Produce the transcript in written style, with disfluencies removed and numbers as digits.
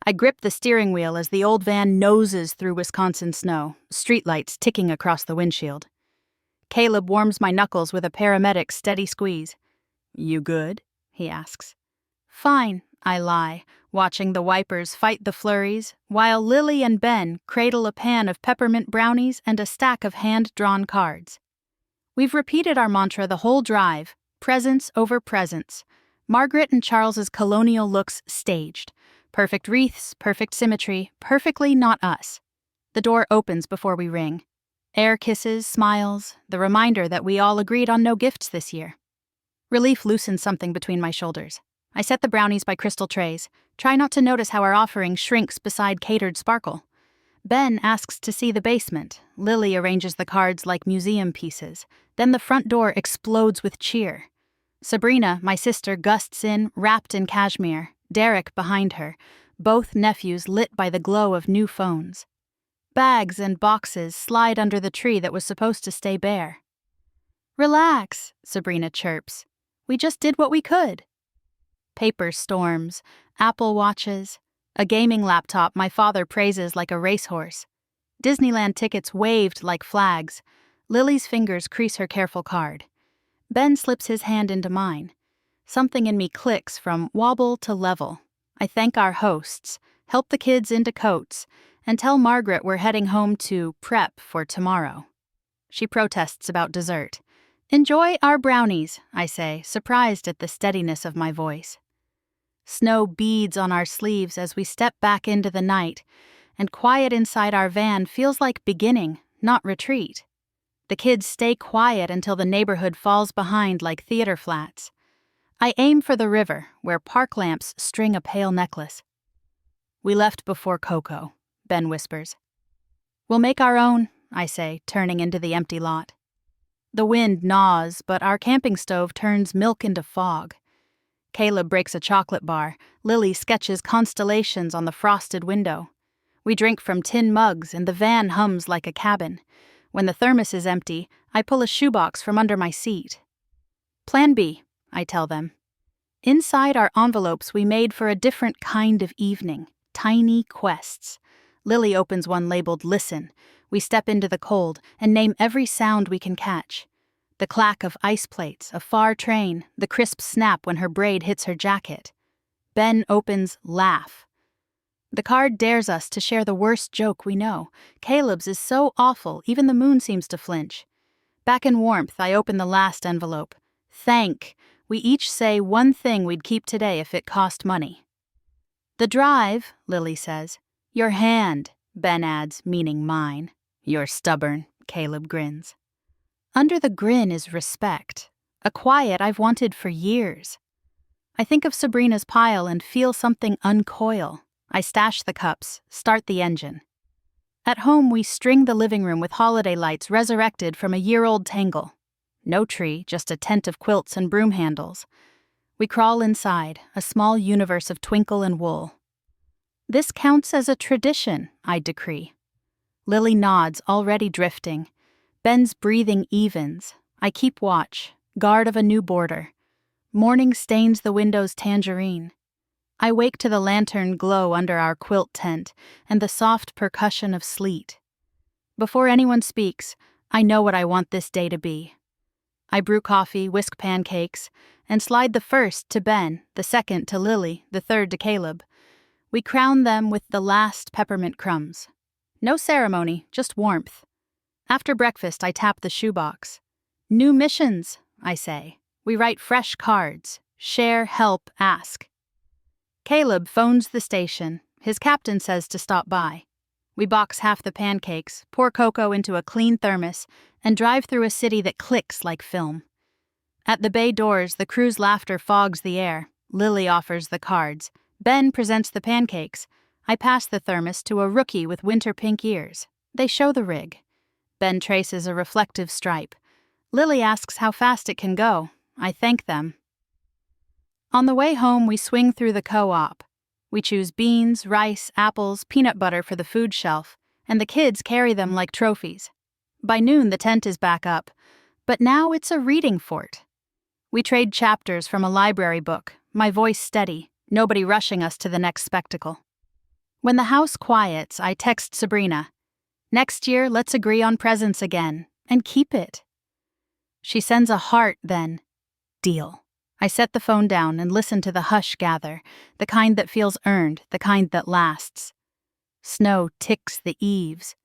I grip the steering wheel as the old van noses through Wisconsin snow, streetlights ticking across the windshield. Caleb warms my knuckles with a paramedic's steady squeeze. "You good?" he asks. "Fine," I lie, watching the wipers fight the flurries, while Lily and Ben cradle a pan of peppermint brownies and a stack of hand-drawn cards. We've repeated our mantra the whole drive, presence over presence. Margaret and Charles's colonial looks staged. Perfect wreaths, perfect symmetry, perfectly not us. The door opens before we ring. Air kisses, smiles, the reminder that we all agreed on no gifts this year. Relief loosens something between my shoulders. I set the brownies by crystal trays, try not to notice how our offering shrinks beside catered sparkle. Ben asks to see the basement. Lily arranges the cards like museum pieces. Then the front door explodes with cheer. Sabrina, my sister, gusts in, wrapped in cashmere, Derek behind her, both nephews lit by the glow of new phones. Bags and boxes slide under the tree that was supposed to stay bare. "Relax," Sabrina chirps. "We just did what we could." Paper storms, Apple Watches, a gaming laptop my father praises like a racehorse. Disneyland tickets waved like flags. Lily's fingers crease her careful card. Ben slips his hand into mine. Something in me clicks from wobble to level. I thank our hosts, help the kids into coats, and tell Margaret we're heading home to prep for tomorrow. She protests about dessert. "Enjoy our brownies," I say, surprised at the steadiness of my voice. Snow beads on our sleeves as we step back into the night, and quiet inside our van feels like beginning, not retreat. The kids stay quiet until the neighborhood falls behind like theater flats. I aim for the river, where park lamps string a pale necklace. "We left before Coco," Ben whispers. "We'll make our own," I say, turning into the empty lot. The wind gnaws, but our camping stove turns milk into fog. Caleb breaks a chocolate bar. Lily sketches constellations on the frosted window. We drink from tin mugs, and the van hums like a cabin. When the thermos is empty, I pull a shoebox from under my seat. "Plan B," I tell them. Inside our envelopes we made for a different kind of evening, tiny quests. Lily opens one labeled "Listen." We step into the cold and name every sound we can catch. The clack of ice plates, a far train, the crisp snap when her braid hits her jacket. Ben opens "Laugh." The card dares us to share the worst joke we know. Caleb's is so awful, even the moon seems to flinch. Back in warmth, I open the last envelope. "Thank." We each say one thing we'd keep today if it cost money. "The drive," Lily says. "Your hand," Ben adds, meaning mine. "You're stubborn," Caleb grins. Under the grin is respect, a quiet I've wanted for years. I think of Sabrina's pile and feel something uncoil. I stash the cups, start the engine. At home, we string the living room with holiday lights resurrected from a year-old tangle. No tree, just a tent of quilts and broom handles. We crawl inside, a small universe of twinkle and wool. "This counts as a tradition," I decree. Lily nods, already drifting. Ben's breathing evens. I keep watch, guard of a new border. Morning stains the window's tangerine. I wake to the lantern glow under our quilt tent and the soft percussion of sleet. Before anyone speaks, I know what I want this day to be. I brew coffee, whisk pancakes, and slide the first to Ben, the second to Lily, the third to Caleb. We crown them with the last peppermint crumbs. No ceremony, just warmth. After breakfast, I tap the shoebox. "New missions," I say. We write fresh cards. Share, help, ask. Caleb phones the station. His captain says to stop by. We box half the pancakes, pour cocoa into a clean thermos, and drive through a city that clicks like film. At the bay doors, the crew's laughter fogs the air. Lily offers the cards. Ben presents the pancakes. I pass the thermos to a rookie with winter pink ears. They show the rig. Ben traces a reflective stripe. Lily asks how fast it can go. I thank them. On the way home, we swing through the co-op. We choose beans, rice, apples, peanut butter for the food shelf, and the kids carry them like trophies. By noon, the tent is back up, but now it's a reading fort. We trade chapters from a library book, my voice steady, nobody rushing us to the next spectacle. When the house quiets, I text Sabrina. Next year, let's agree on presents again, and keep it. She sends a heart, then. Deal. I set the phone down and listen to the hush gather, the kind that feels earned, the kind that lasts. Snow ticks the eaves.